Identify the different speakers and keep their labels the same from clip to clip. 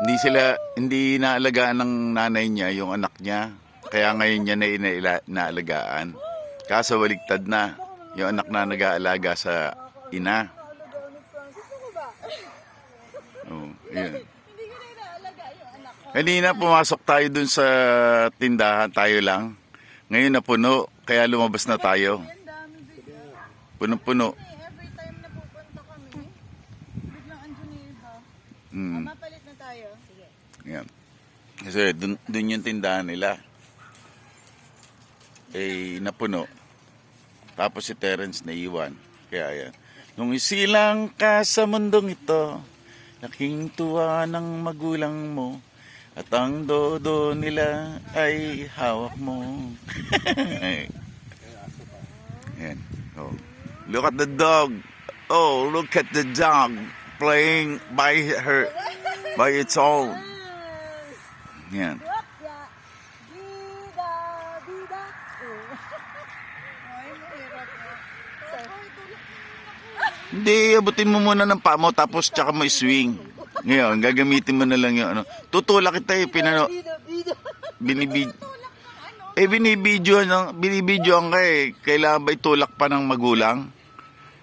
Speaker 1: Hindi naalagaan ng nanay niya yung anak niya. Kaya ngayon niya na naalagaan. Kaso baligtad na. Yung anak na nag-aalaga sa ina. Oh, yun.
Speaker 2: Hindi ko na inaalaga yung anak ko.
Speaker 1: Kanina pumasok tayo dun sa tindahan, tayo lang. Ngayon napuno, kaya lumabas na tayo.
Speaker 2: Ang dami bigla.
Speaker 1: Puno-puno.
Speaker 2: Every time na pupunta kami, biglang andun yung iba.
Speaker 1: Mm.
Speaker 2: Mapalit na tayo. Sige.
Speaker 1: Yan. Kasi dun yung tindahan nila. Eh, napuno. Tapos si Terence naiwan. Kaya yan. Nung isilang ka sa mundong ito, laking tuwa ng magulang mo, at ang dodo nila ay hawak mo. Yan. Oh. Look at the dog. Oh, look at the dog playing by its own. Yan.
Speaker 2: Wakya, bida, bida. Ay, mahirap na.
Speaker 1: Hindi, abutin mo muna ng paa mo tapos tsaka mo swing. Ngayon, gagamitin mo na lang yung ano. Tutulak kita eh,
Speaker 2: Bida, bida.
Speaker 1: binibidyoan ka eh. Kailangan ba itulak pa ng magulang?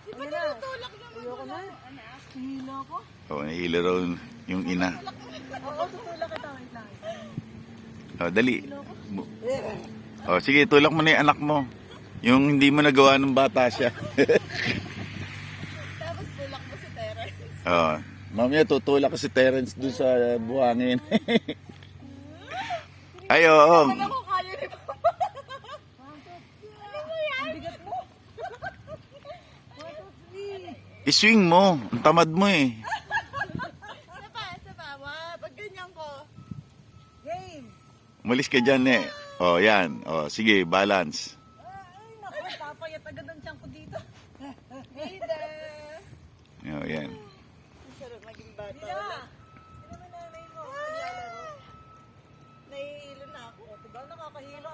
Speaker 2: Di ba tinutulak naman mo na? Hila ko.
Speaker 1: Oo, nahihila raw yung ina.
Speaker 2: Oo, tutulak kita. Wait lang.
Speaker 1: O, dali. O, sige, tulak mo na yung anak mo. Yung hindi mo nagawa ng bata siya.
Speaker 2: Tapos tulak mo si Terence.
Speaker 1: O, mamaya tutulak ko si Terence dun sa buhangin. Ay, oo.
Speaker 2: Ano ko kaya ni Papa? Ano mo yan? Ang bigat mo. 1, 2, 3.
Speaker 1: Iswing mo. Ang tamad mo eh.
Speaker 2: Sa bawa. Pag ganyan ko. Game.
Speaker 1: Umalis ka dyan eh. O, yan. O, sige, balance.
Speaker 2: Ay, naku. Papayat agad ang tiyan ko dito. Bida.
Speaker 1: O, yan.
Speaker 2: Ang sarap maging bata. Bida. Ano naman nanay mo? Naglalaro. Nahihilo na ako. Diba nakakahilo?